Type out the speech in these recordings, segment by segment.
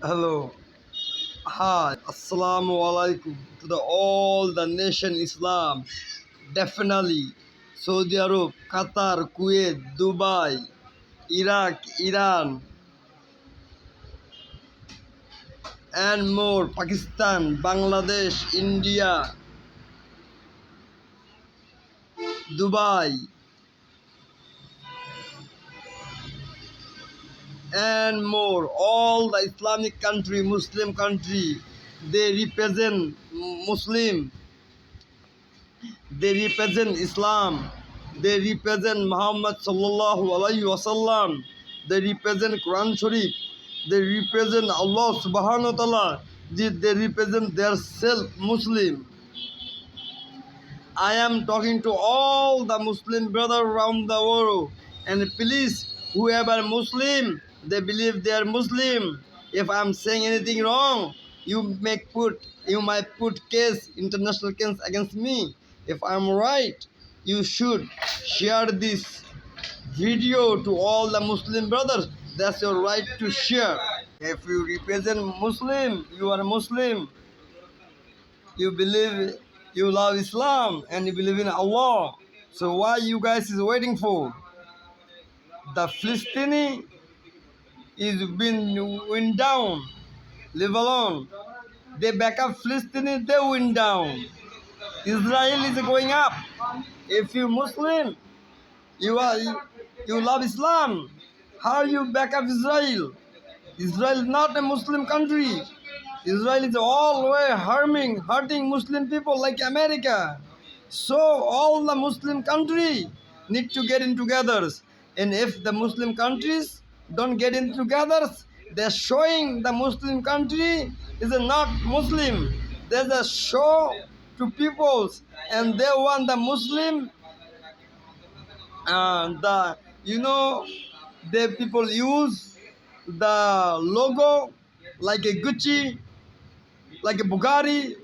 Hello. Hi. Assalamu alaikum to all the nation Islam. Definitely. Saudi Arab, Qatar, Kuwait, Dubai, Iraq, Iran, and more. Pakistan, Bangladesh, India, Dubai, and more. All the Islamic country, Muslim country, they represent Muslim. They represent Islam. They represent Muhammad sallallahu alaihi wasallam. They represent Quran Sharif. They represent Allah subhanahu wa ta'ala. They represent their self Muslim. I am talking to all the Muslim brothers around the world. And please, whoever Muslim, they believe they are Muslim. If I am saying anything wrong, you might put case, international case against me. If I am right, you should share this video to all the Muslim brothers. That's your right to share. If you represent Muslim, you are Muslim. You believe, you love Islam, and you believe in Allah. So why you guys is waiting for? The Palestinian is been went down. Leave alone. They back up Palestinian, they went down. Israel is going up. If you Muslim, you love Islam. How you back up Israel? Israel is not a Muslim country. Israel is all way hurting Muslim people like America. So all the Muslim country need to get in together. And if the Muslim countries don't get in together, they're showing the Muslim country is not Muslim. There's a show to peoples, and they want the Muslim. The people use the logo like a Gucci, like a Bugatti.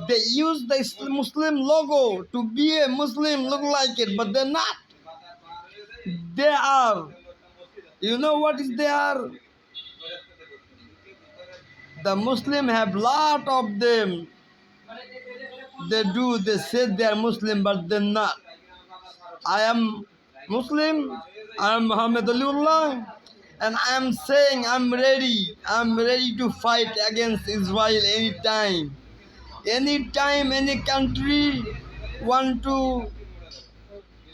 They use the Muslim logo to be a Muslim, look like it, but they're not. They are. You know what is they are? The Muslim have lot of them. They say they are Muslim, but they're not. I am Muslim. I am Muhammad Aliullah. And I am saying I'm ready. I'm ready to fight against Israel anytime. Anytime any country want to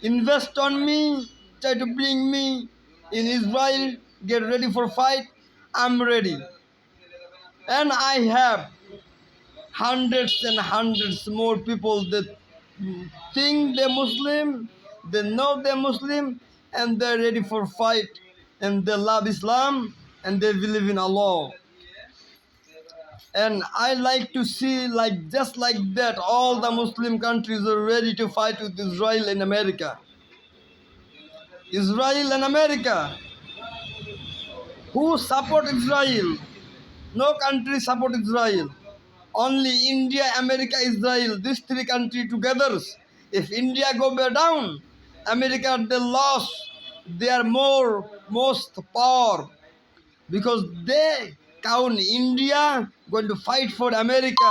invest on me, try to bring me in Israel, get ready for fight, I'm ready. And I have hundreds and hundreds more people that think they're Muslim, they know they're Muslim, and they're ready for fight, and they love Islam, and they believe in Allah. And I like to see just like that, all the Muslim countries are ready to fight with Israel and America. Israel and America. Who support Israel? No country support Israel. Only India, America, Israel. These three countries together. If India go down, America they lost their most power, because they count India going to fight for America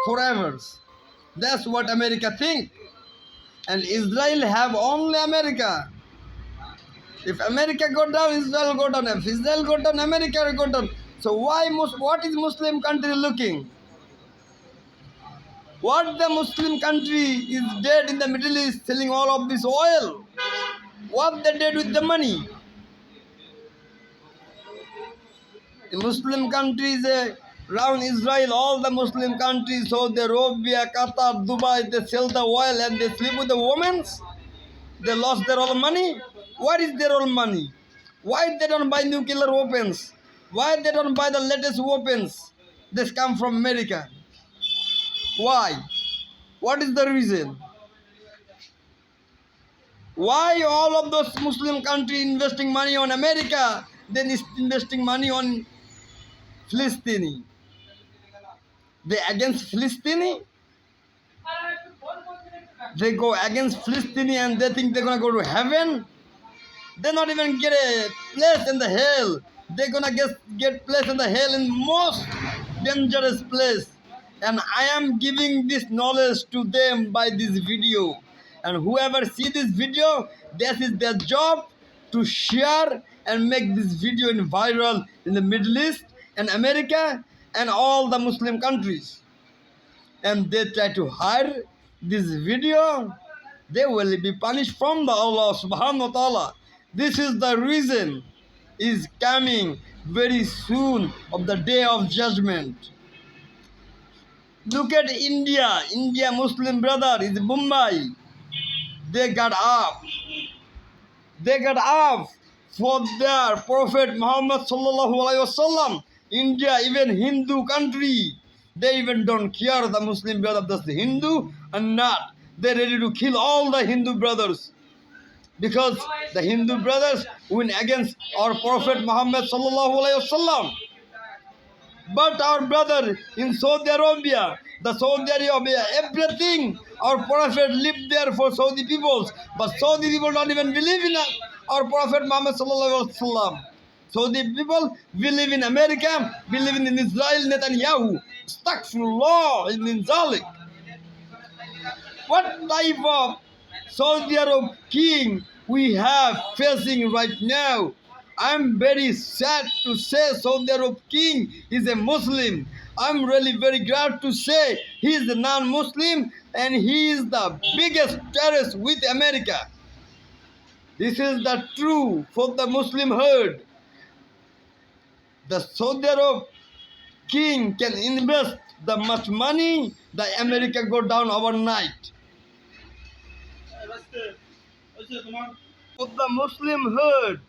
forever. That's what America think. And Israel have only America. If America go down, Israel go down. If Israel go down, America will go down. So what is Muslim country looking? What the Muslim country is dead in the Middle East selling all of this oil? What they did with the money? The Muslim countries around Israel, all the Muslim countries, Saudi Arabia, Qatar, Dubai, they sell the oil and they sleep with the women. They lost their all money. What is their all money? Why they don't buy nuclear weapons? Why they don't buy the latest weapons? This come from America. Why? What is the reason? Why all of those Muslim countries investing money on America, then is investing money on Palestine? They against Palestine? They go against Palestine and they think they're going to go to heaven? They not even get a place in the hell. they're gonna get placed in the hell in most dangerous place. And I am giving this knowledge to them by this video. And whoever see this video, that is their job to share and make this video in viral in the Middle East and America and all the Muslim countries. And they try to hide this video, they will be punished from the Allah subhanahu wa ta'ala. This is the reason is coming very soon of the day of judgment. Look at India. India Muslim brother is Mumbai. They got up. They got up for their Prophet Muhammad sallallahu alaihi wasallam. India, even Hindu country, they even don't care the Muslim brother that's the Hindu and not. They're ready to kill all the Hindu brothers because the Hindu brothers went against our Prophet Muhammad sallallahu alaihi wasallam. But our brother in Saudi Arabia, the Saudi Arabia, everything, our Prophet lived there for Saudi peoples. But Saudi people don't even believe in our Prophet Muhammad sallallahu alaihi wasallam. Saudi people believe in America, believe in Israel, Netanyahu. Astaghfirullah, in Zalik. What type of Saudi Arab king we have facing right now? I'm very sad to say Saudi Arab king is a Muslim. I'm really very glad to say he is a non-Muslim and he is the biggest terrorist with America. This is the true for the Muslim herd. The Saudi Arab king can invest the much money, the America go down overnight. For the Muslim herd,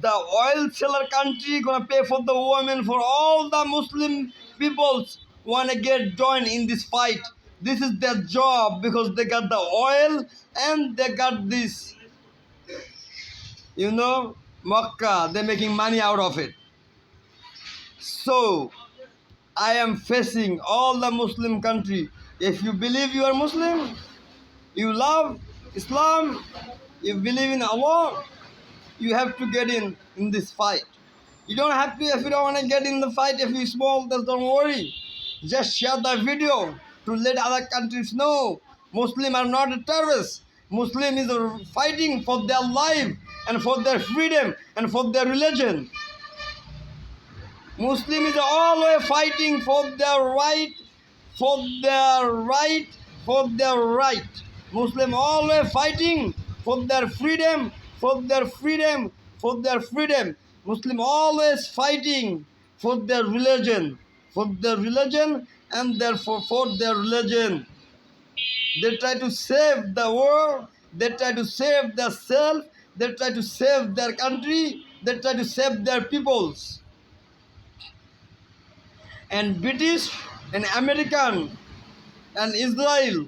the oil seller country gonna pay for the women, for all the Muslim peoples wanna get joined in this fight. This is their job because they got the oil and they got this, Makkah. They're making money out of it. So I am facing all the Muslim country. If you believe you are Muslim, you love Islam, you believe in Allah, you have to get in this fight. You don't have to, if you don't want to get in the fight, if you're small, then don't worry. Just share the video to let other countries know Muslims are not a terrorist. Muslim is fighting for their life and for their freedom and for their religion. Muslim is always fighting for their right, for their right, for their right. Muslim always fighting for their freedom, for their freedom, for their freedom. Muslim always fighting for their religion and therefore for their religion. They try to save the world, they try to save themselves, they try to save their country, they try to save their peoples. And British and American and Israel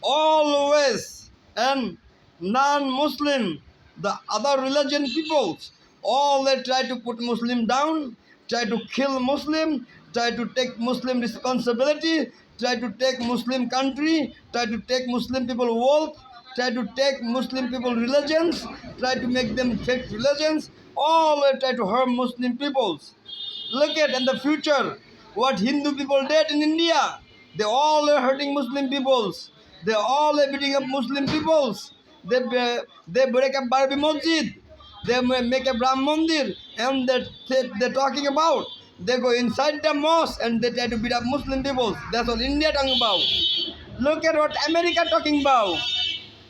always, and non-Muslim, the other religion peoples, all they try to put Muslim down, try to kill Muslim, try to take Muslim responsibility, try to take Muslim country, try to take Muslim people wealth, try to take Muslim people religions, try to make them fake religions, all they try to harm Muslim peoples. Look at in the future what Hindu people did in India. They all are hurting Muslim peoples. They all are beating up Muslim peoples. They break up Barbi Masjid. They make a Ram Mandir, and they're talking about. They go inside the mosque and they try to beat up Muslim peoples. That's what India talking about. Look at what America talking about.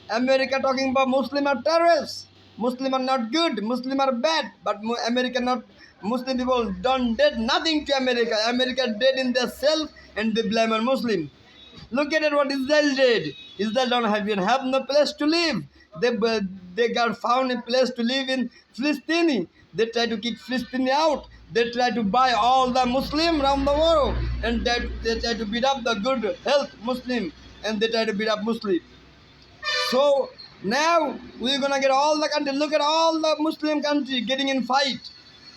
America talking about Muslim are terrorists. Muslim are not good. Muslim are bad. But America not. Muslim people did nothing to America. America did in themselves and they blame on Muslim. Look at it, what Israel did. Israel don't have no place to live. They got found a place to live in Palestine. They try to kick Palestine out. They try to buy all the Muslim around the world, and they try to beat up the good health Muslim, and they try to beat up Muslim. So now we're gonna get all the country. Look at all the Muslim country getting in fight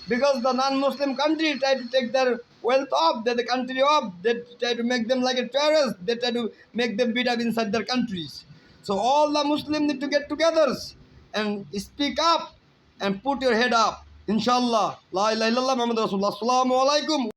because the non-Muslim country try to take their wealth off, the country off. They try to make them like a terrorist. They try to make them beat up inside their countries. So all the Muslims need to get together and speak up and put your head up. ইনশাআল্লাহ লা ইলাহা ইল্লাল্লাহ মুহাম্মাদুর রাসূলুল্লাহ। আসসালামু আলাইকুম।